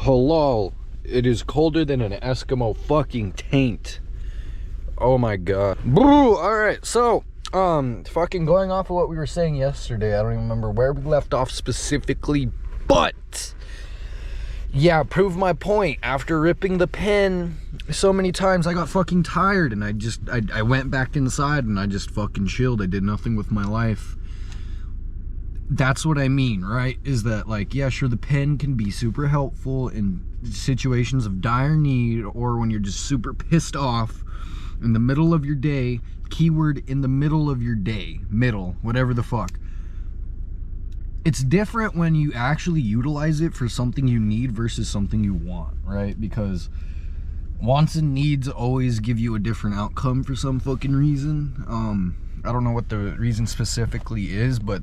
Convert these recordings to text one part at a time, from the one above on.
Hello. It is colder than an Eskimo fucking taint. Oh my god. Boo! Alright, so, fucking going off of what we were saying yesterday. I don't even remember where we left off specifically, but yeah, prove my point. After ripping the pen so many times, I got fucking tired, and I went back inside and I just fucking chilled. I did nothing with my life. That's what I mean, right? Is that, like, yeah, sure, the pen can be super helpful in situations of dire need, or when you're just super pissed off in the middle of your day. Keyword, in the middle of your day. Middle, whatever the fuck. It's different when you actually utilize it for something you need versus something you want, right? Because wants and needs always give you a different outcome for some fucking reason. I don't know what the reason specifically is, but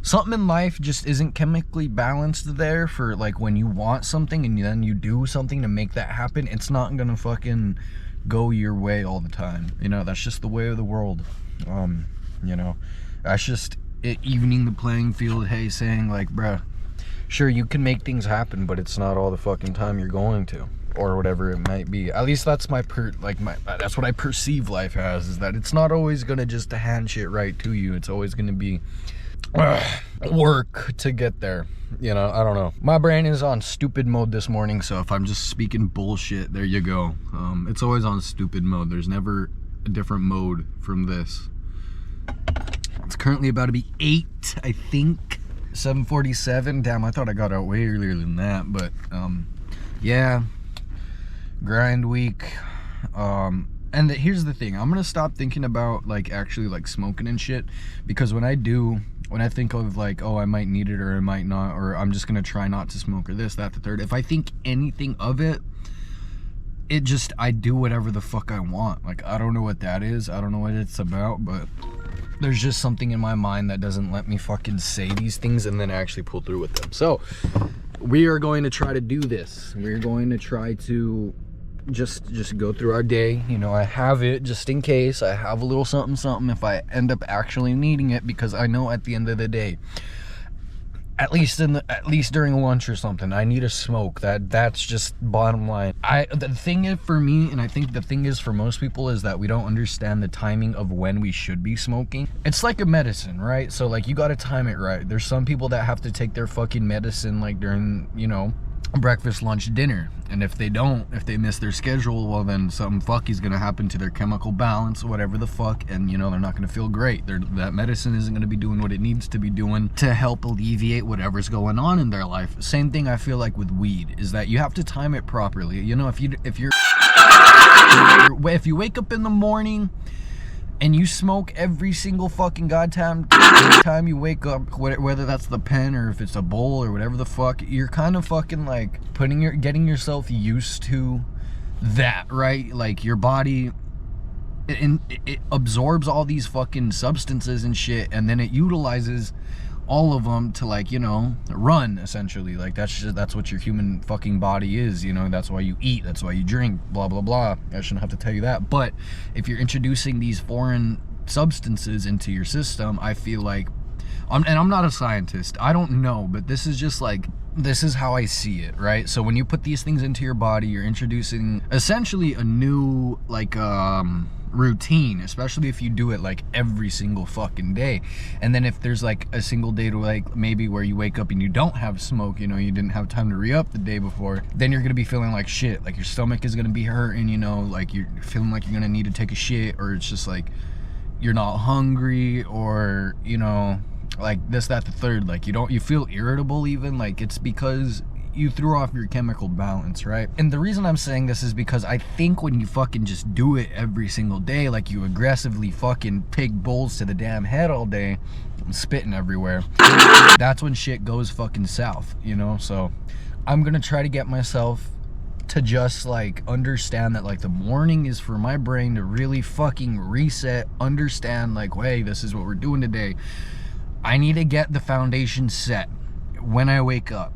something in life just isn't chemically balanced there for, like, when you want something and then you do something to make that happen. It's not gonna fucking go your way all the time. You know, that's just the way of the world. You know, that's just it evening the playing field. Hey, saying like, bruh, sure, you can make things happen, but it's not all the fucking time you're going to, or whatever it might be. At least that's that's what I perceive life as, is that it's not always gonna just hand shit right to you. It's always gonna be work to get there. You know, I don't know. My brain is on stupid mode this morning, so if I'm just speaking bullshit, there you go. It's always on stupid mode. There's never a different mode from this. It's currently about to be 8, I think. 7:47. Damn, I thought I got out way earlier than that, but yeah, grind week. And here's the thing, I'm gonna stop thinking about, like, actually, like, smoking and shit, because when I think of, like, oh, I might need it or I might not, or I'm just gonna try not to smoke or this, that, the third, if I think anything of it, I do whatever the fuck I want. Like, I don't know what that is, I don't know what it's about, but there's just something in my mind that doesn't let me fucking say these things and then actually pull through with them. So we are going to try to do this. We're going to try to just go through our day. You know, I have it just in case. I have a little something if I end up actually needing it, because I know at the end of the day, at least during lunch or something, I need a smoke. That's just bottom line. The thing is for me, and I think the thing is for most people, is that we don't understand the timing of when we should be smoking. It's like a medicine, right? So, like, you gotta time it right. There's some people that have to take their fucking medicine, like, during, you know, breakfast, lunch, dinner, and if they miss their schedule, well, then something fucky's gonna happen to their chemical balance, whatever the fuck, and, you know, they're not gonna feel great. That medicine isn't gonna be doing what it needs to be doing to help alleviate whatever's going on in their life. Same thing I feel like with weed, is that you have to time it properly. You know, if you wake up in the morning and you smoke every single fucking goddamn time you wake up, whether that's the pen or if it's a bowl or whatever the fuck, you're kind of fucking, like, getting yourself used to that, right? Like, your body, it absorbs all these fucking substances and shit, and then it utilizes all of them to, like, you know, run, essentially. Like, that's what your human fucking body is, you know. That's why you eat, that's why you drink, blah blah blah. I shouldn't have to tell you that, but if you're introducing these foreign substances into your system, I feel like, and I'm not a scientist, I don't know, but this is just like, this is how I see it, right? So when you put these things into your body, you're introducing essentially a new, like, routine, especially if you do it, like, every single fucking day. And then if there's, like, a single day to, like, maybe where you wake up and you don't have smoke, you know, you didn't have time to re-up the day before, then you're gonna be feeling like shit. Like, your stomach is gonna be hurting, you know, like, you're feeling like you're gonna need to take a shit, or it's just like you're not hungry, or, you know, like this, that, the third. Like, you feel irritable even. Like, it's because you threw off your chemical balance, right? And the reason I'm saying this is because I think when you fucking just do it every single day, like, you aggressively fucking pig bowls to the damn head all day, spitting everywhere, that's when shit goes fucking south, you know? So I'm gonna try to get myself to just, like, understand that, like, the morning is for my brain to really fucking reset, understand, like, hey, this is what we're doing today. I need to get the foundation set when I wake up.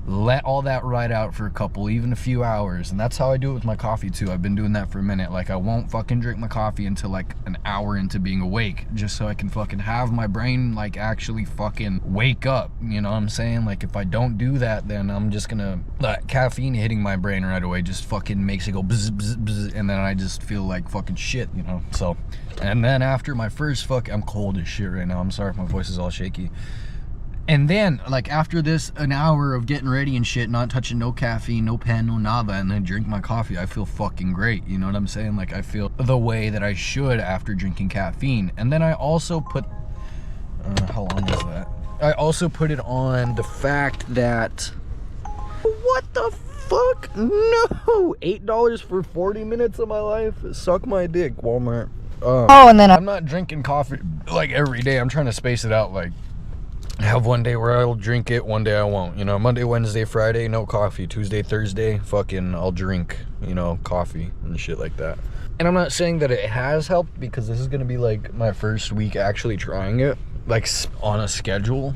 let all that ride out for a couple, even a few hours. And that's how I do it with my coffee too. I've been doing that for a minute. Like, I won't fucking drink my coffee until like an hour into being awake, just so I can fucking have my brain like actually fucking wake up, you know what I'm saying? Like, if I don't do that, then I'm just gonna, caffeine hitting my brain right away just fucking makes it go bzz, bzz, bzz, and then I just feel like fucking shit, you know? So, and then after my first I'm cold as shit right now. I'm sorry if my voice is all shaky. And then, like, after this, an hour of getting ready and shit, not touching no caffeine, no pen, no nada, and then drink my coffee, I feel fucking great, you know what I'm saying? Like, I feel the way that I should after drinking caffeine. And then I also put, how long is that? I also put it on the fact that, what the fuck? No! $8 for 40 minutes of my life? Suck my dick, Walmart. And then I'm not drinking coffee, like, every day. I'm trying to space it out, like, I have one day where I'll drink it, one day I won't. You know, Monday, Wednesday, Friday, no coffee. Tuesday, Thursday, fucking I'll drink, you know, coffee and shit like that. And I'm not saying that it has helped, because this is going to be like my first week actually trying it, like on a schedule.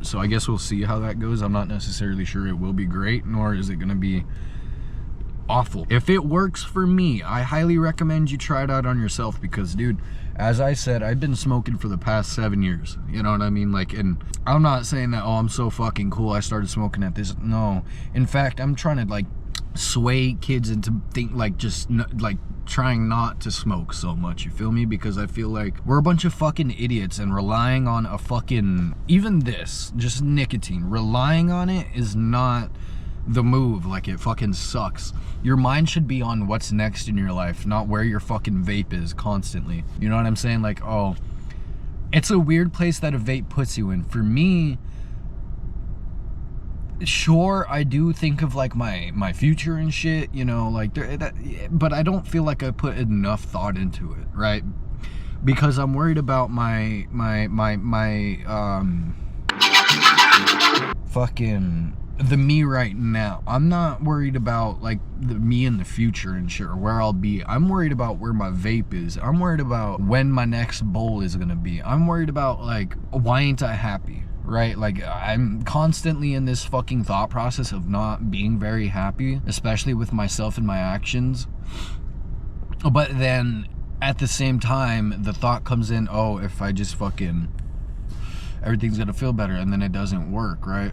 So I guess we'll see how that goes. I'm not necessarily sure it will be great, nor is it going to be awful. If it works for me, I highly recommend you try it out on yourself, because, dude, as I said, I've been smoking for the past 7 years, you know what I mean? Like, and I'm not saying that, oh, I'm so fucking cool, I started smoking at this. No, in fact, I'm trying to like sway kids into like just like trying not to smoke so much, you feel me? Because I feel like we're a bunch of fucking idiots, and relying on a fucking, even this, just nicotine, relying on it is not the move. Like, it fucking sucks. Your mind should be on what's next in your life, not where your fucking vape is constantly. You know what I'm saying? Like, oh, it's a weird place that a vape puts you in. For me, sure, I do think of like my future and shit, you know, like but I don't feel like I put enough thought into it, right? Because I'm worried about my fucking the me right now. I'm not worried about like the me in the future and shit, or where I'll be. I'm worried about where my vape is. I'm worried about when my next bowl is gonna be. I'm worried about like, why ain't I happy, right? Like, I'm constantly in this fucking thought process of not being very happy, especially with myself and my actions. But then at the same time, the thought comes in, oh, if I just fucking, everything's gonna feel better, and then it doesn't work, right?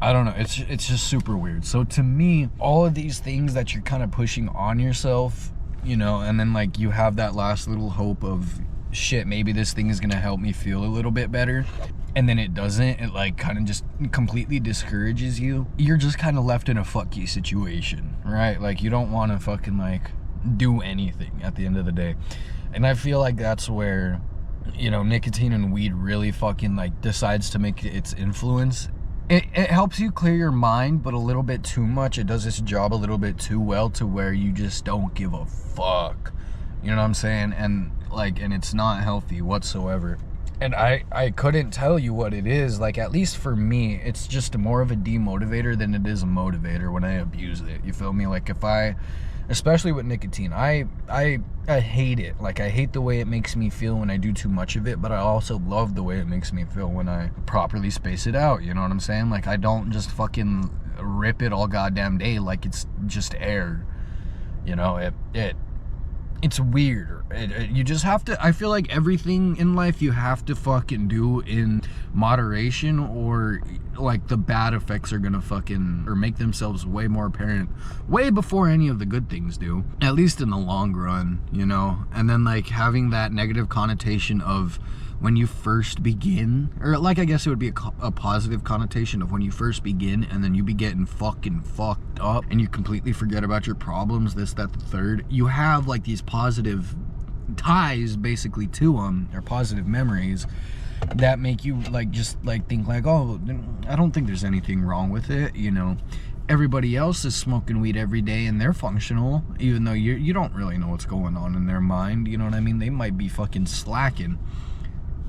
I don't know, it's just super weird. So to me, all of these things that you're kind of pushing on yourself, you know, and then like you have that last little hope of, shit, maybe this thing is gonna help me feel a little bit better, and then it doesn't, it like kind of just completely discourages you. You're just kind of left in a fuck you situation, right? Like, you don't want to fucking like do anything at the end of the day. And I feel like that's where, you know, nicotine and weed really fucking like decides to make its influence. It helps you clear your mind, but a little bit too much. It does its job a little bit too well, to where you just don't give a fuck. You know what I'm saying? And like, and it's not healthy whatsoever. And I couldn't tell you what it is. Like, at least for me, it's just more of a demotivator than it is a motivator when I abuse it. You feel me? Like, if I, especially with nicotine, I hate it. Like, I hate the way it makes me feel when I do too much of it, but I also love the way it makes me feel when I properly space it out. You know what I'm saying? Like, I don't just fucking rip it all goddamn day like it's just air. You know, it's weird. You just have to, I feel like everything in life you have to fucking do in moderation, or like the bad effects are gonna fucking, or make themselves way more apparent way before any of the good things do, at least in the long run, you know? And then like having that negative connotation of when you first begin, or like, I guess it would be a positive connotation of when you first begin, and then you be getting fucking fucked up and you completely forget about your problems, this, that, the third. You have like these positive ties basically to them, or positive memories that make you like just like think like, oh, I don't think there's anything wrong with it, you know? Everybody else is smoking weed every day and they're functional, even though you don't really know what's going on in their mind, you know what I mean? They might be fucking slacking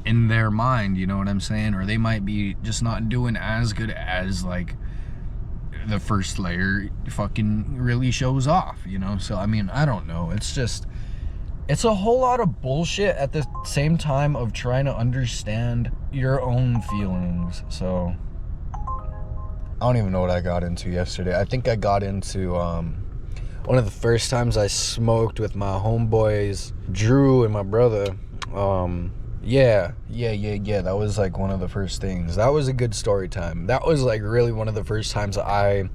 in their mind, you know what I'm saying? Or they might be just not doing as good as like the first layer fucking really shows off, you know? So I mean, I don't know, it's just, it's a whole lot of bullshit at the same time of trying to understand your own feelings. So I don't even know what I got into yesterday. I think I got into one of the first times I smoked with my homeboys, Drew and my brother. Yeah. That was like one of the first things. That was a good story time. That was like really one of the first times or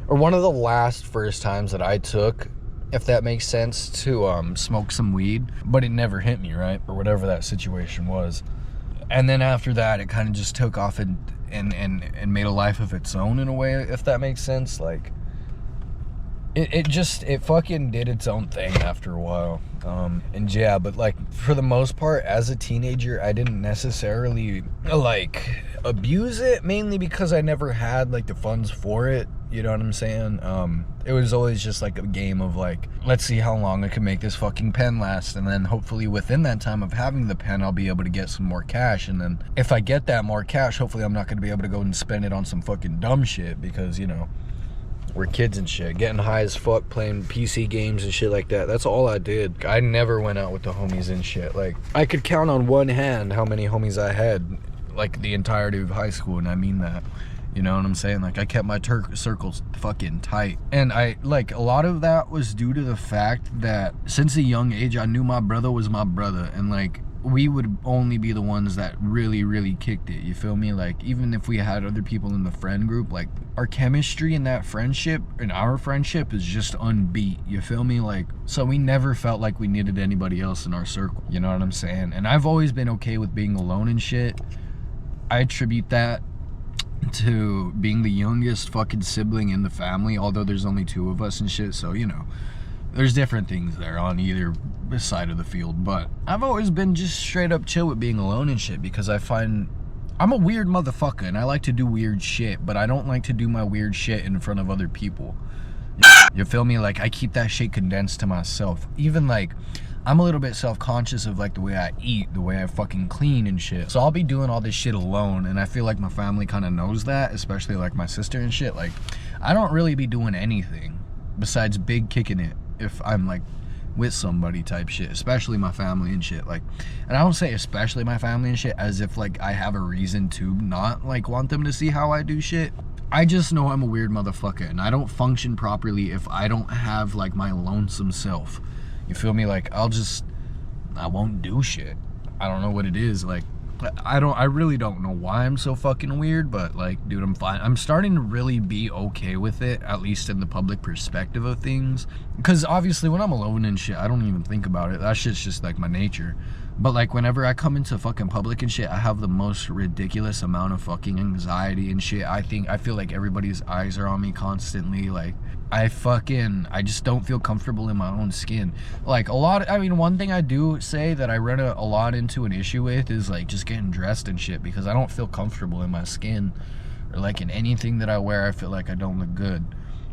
one of the last first times that I took, if that makes sense, to smoke some weed. But it never hit me, right? Or whatever that situation was. And then after that, it kind of just took off and made a life of its own in a way, if that makes sense. Like, it fucking did its own thing after a while. And yeah, but like for the most part, as a teenager, I didn't necessarily like abuse it, mainly because I never had like the funds for it. You know what I'm saying? It was always just like a game of like, let's see how long I can make this fucking pen last, and then hopefully within that time of having the pen, I'll be able to get some more cash. And then if I get that more cash, hopefully I'm not going to be able to go and spend it on some fucking dumb shit, because, you know, we're kids and shit, getting high as fuck, playing PC games and shit like that. That's all I did. I never went out with the homies and shit. Like, I could count on one hand how many homies I had, like, the entirety of high school, and I mean that. You know what I'm saying? Like, I kept my circles fucking tight. And I, like, a lot of that was due to the fact that since a young age, I knew my brother was my brother. And, like, we would only be the ones that really, really kicked it. You feel me? Like, even if we had other people in the friend group, like, our chemistry in that friendship, in our friendship, is just unbeat. You feel me? Like, so we never felt like we needed anybody else in our circle. You know what I'm saying? And I've always been okay with being alone and shit. I attribute that to being the youngest fucking sibling in the family, although there's only 2 of us and shit, so, you know, there's different things there on either side of the field. But I've always been just straight up chill with being alone and shit, because I find I'm a weird motherfucker and I like to do weird shit, but I don't like to do my weird shit in front of other people. You feel me? Like, I keep that shit condensed to myself. Even like, I'm a little bit self-conscious of like the way I eat, the way I fucking clean and shit. So I'll be doing all this shit alone, and I feel like my family kind of knows that, especially like my sister and shit. Like, I don't really be doing anything besides big kicking it if I'm like with somebody type shit, especially my family and shit. Like, and I don't say especially my family and shit as if like I have a reason to not like want them to see how I do shit. I just know I'm a weird motherfucker, and I don't function properly if I don't have like my lonesome self. You feel me? Like, I won't do shit. I don't know what it is. Like, I really don't know why I'm so fucking weird, but like, dude, I'm fine. I'm starting to really be okay with it, at least in the public perspective of things. Because obviously when I'm alone and shit, I don't even think about it. That shit's just like my nature. But like, whenever I come into fucking public and shit, I have the most ridiculous amount of fucking anxiety and shit. I feel like everybody's eyes are on me constantly. Like, I just don't feel comfortable in my own skin. Like, one thing I do say that I run a lot into an issue with is like just getting dressed and shit, because I don't feel comfortable in my skin, or like in anything that I wear. I feel like I don't look good,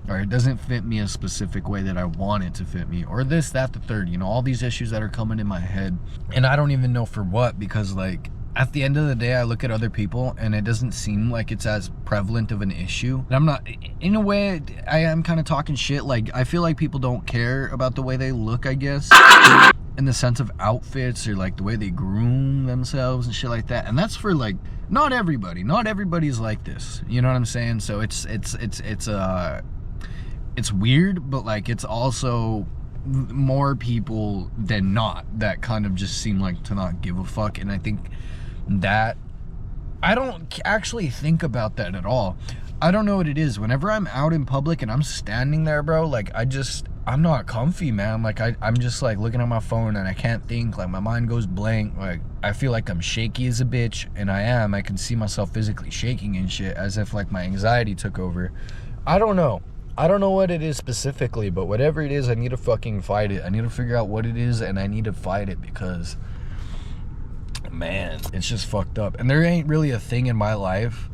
or it doesn't fit me a specific way that I want it to fit me, or this, that, the third, you know, all these issues that are coming in my head, and I don't even know for what, because like, at the end of the day, I look at other people and it doesn't seem like it's as prevalent of an issue. And I'm not, in a way, I am kind of talking shit. Like, I feel like people don't care about the way they look, I guess, in the sense of outfits, or like the way they groom themselves and shit like that. And that's for like, not everybody. Not everybody's like this. You know what I'm saying? So it's weird, but like, it's also more people than not that kind of just seem like to not give a fuck. And I think that I don't actually think about that at all. I don't know what it is. Whenever I'm out in public and I'm standing there, bro, like, I'm not comfy, man. Like, I'm just like looking at my phone and I can't think. Like, my mind goes blank. Like, I feel like I'm shaky as a bitch, and I can see myself physically shaking and shit, as if like my anxiety took over. I don't know what it is specifically, but whatever it is, I need to fucking fight it. I need to figure out what it is, and I need to fight it, because, man, it's just fucked up. And there ain't really a thing in my life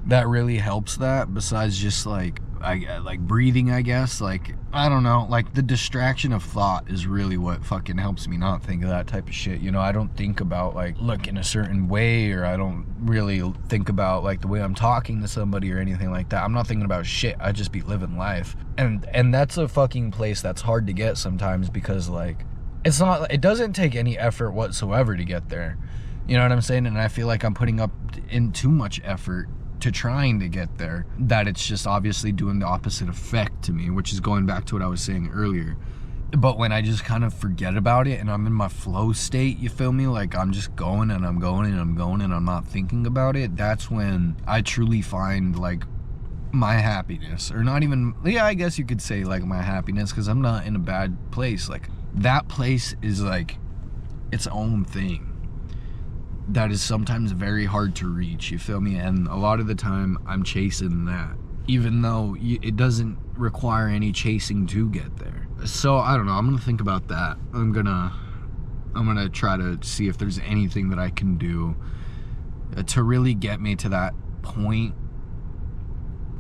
that really helps that, besides just like, like breathing, I guess. Like, I don't know, like the distraction of thought is really what fucking helps me not think of that type of shit. You know, I don't think about like looking a certain way, or I don't really think about like the way I'm talking to somebody or anything like that. I'm not thinking about shit. I just be living life. And that's a fucking place that's hard to get sometimes, because like, it doesn't take any effort whatsoever to get there. You know what I'm saying? And I feel like I'm putting up in too much effort to trying to get there, that it's just obviously doing the opposite effect to me, which is going back to what I was saying earlier. But when I just kind of forget about it and I'm in my flow state, you feel me? Like I'm just going and I'm going and I'm going and I'm not thinking about it. That's when I truly find like my happiness, or not even, yeah, I guess you could say like my happiness, because I'm not in a bad place. Like that place is like its own thing that is sometimes very hard to reach, you feel me? And a lot of the time I'm chasing that, even though it doesn't require any chasing to get there. So I don't know, I'm gonna think about that. I'm gonna try to see if there's anything that I can do to really get me to that point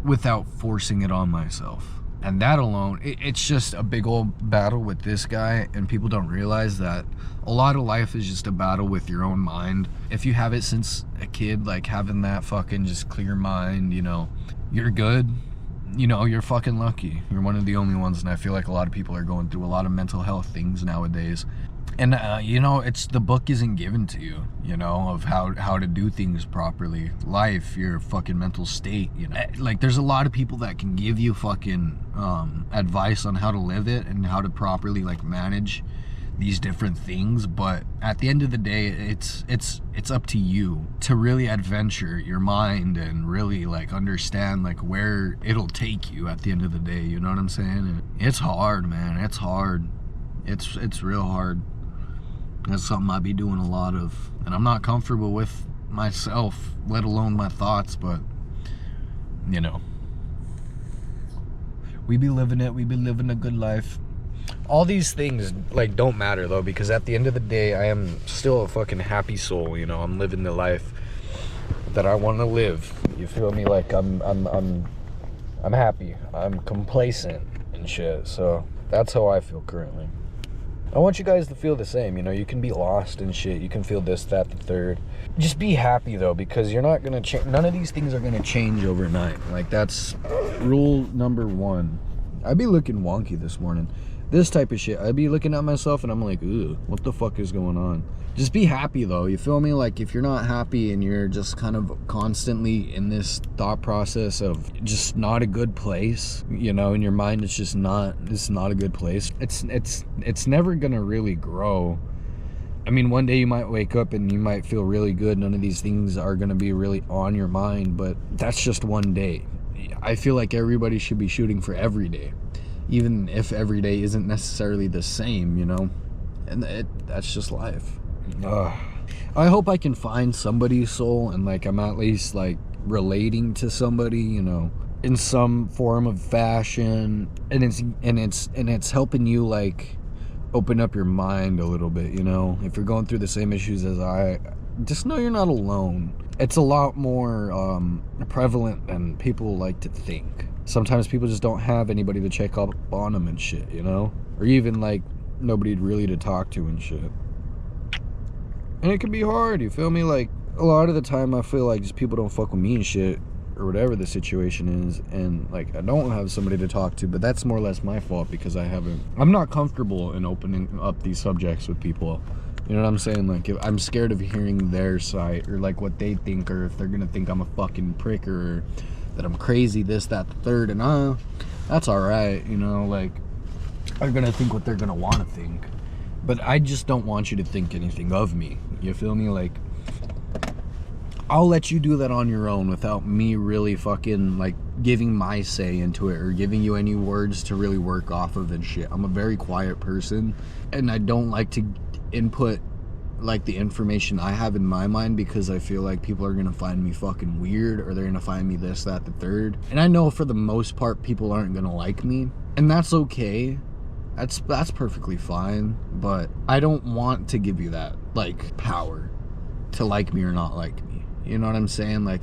without forcing it on myself. And that alone, it's just a big old battle with this guy, and people don't realize that a lot of life is just a battle with your own mind. If you have it since a kid, like having that fucking just clear mind, you know, you're good. You know, you're fucking lucky. You're one of the only ones, and I feel like a lot of people are going through a lot of mental health things nowadays. And you know, it's, the book isn't given to you, you know, of how to do things properly. Life, your fucking mental state, you know. Like there's a lot of people that can give you fucking advice on how to live it and how to properly like manage these different things, but at the end of the day, it's up to you to really adventure your mind and really like understand like where it'll take you at the end of the day, you know what I'm saying? And it's hard, man. It's hard. It's real hard. That's something I be doing a lot of, and I'm not comfortable with myself, let alone my thoughts, but you know, we be living it. We be living a good life. All these things like don't matter though, because at the end of the day, I am still a fucking happy soul. You know, I'm living the life that I want to live. You feel me? Like I'm happy. I'm complacent and shit. So that's how I feel currently. I want you guys to feel the same. You know, you can be lost and shit. You can feel this, that, the third. Just be happy though, because you're not gonna change. None of these things are gonna change overnight. Like that's rule number one. I'd be looking wonky this morning. This type of shit, I'd be looking at myself and I'm like, ooh, what the fuck is going on? Just be happy though, you feel me? Like if you're not happy and you're just kind of constantly in this thought process of just not a good place, you know, in your mind, it's not a good place. It's never gonna really grow. I mean, one day you might wake up and you might feel really good. None of these things are gonna be really on your mind, but that's just one day. I feel like everybody should be shooting for every day, even if every day isn't necessarily the same, you know? And that's just life. I hope I can find somebody's soul, and like I'm at least like relating to somebody, you know, in some form of fashion, and it's helping you like open up your mind a little bit, you know? If you're going through the same issues as I, just know you're not alone. It's a lot more prevalent than people like to think. Sometimes people just don't have anybody to check up on them and shit, you know? Or even like nobody really to talk to and shit. And it can be hard, you feel me? Like a lot of the time I feel like just people don't fuck with me and shit, or whatever the situation is, and like I don't have somebody to talk to, but that's more or less my fault because I'm not comfortable in opening up these subjects with people. You know what I'm saying? Like if I'm scared of hearing their side, or like what they think, or if they're gonna think I'm a fucking prick, or that I'm crazy, this, that, the third, and that's alright, you know, like they're gonna think what they're gonna want to think, but I just don't want you to think anything of me, you feel me? Like I'll let you do that on your own without me really fucking like giving my say into it, or giving you any words to really work off of and shit. I'm a very quiet person, and I don't like to input like the information I have in my mind, because I feel like people are gonna find me fucking weird, or they're gonna find me this, that, the third. And I know for the most part people aren't gonna like me, and that's okay. That's perfectly fine, but I don't want to give you that like power to like me or not like me. You know what I'm saying? Like,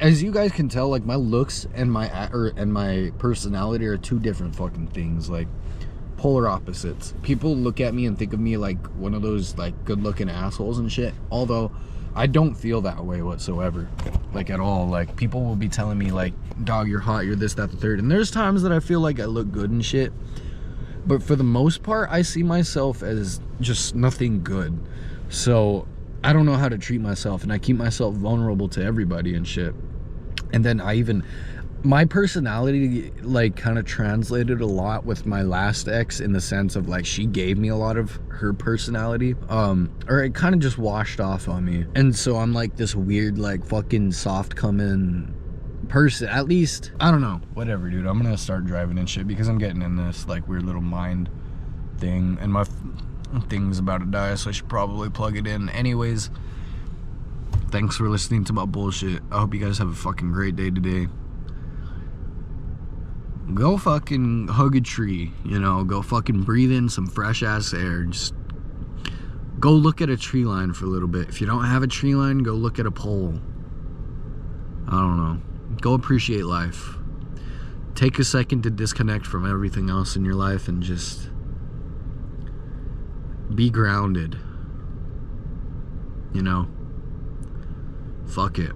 as you guys can tell, like my looks and my personality are two different fucking things, like polar opposites. People look at me and think of me like one of those like good looking assholes and shit, although I don't feel that way whatsoever, like at all. Like people will be telling me like, dog, you're hot, you're this, that, the third, and there's times that I feel like I look good and shit, but for the most part I see myself as just nothing good. So I don't know how to treat myself, and I keep myself vulnerable to everybody and shit. And then my personality like kind of translated a lot with my last ex, in the sense of like she gave me a lot of her personality, or it kind of just washed off on me. And so I'm like this weird like fucking soft coming person, at least. I don't know, whatever, dude. I'm gonna start driving and shit because I'm getting in this like weird little mind thing, and my thing's about to die, so I should probably plug it in. Anyways, thanks for listening to my bullshit. I hope you guys have a fucking great day today. Go fucking hug a tree, you know, go fucking breathe in some fresh ass air. Just go look at a tree line for a little bit. If you don't have a tree line, go look at a pole. I don't know. Go appreciate life. Take a second to disconnect from everything else in your life and just be grounded. You know? Fuck it.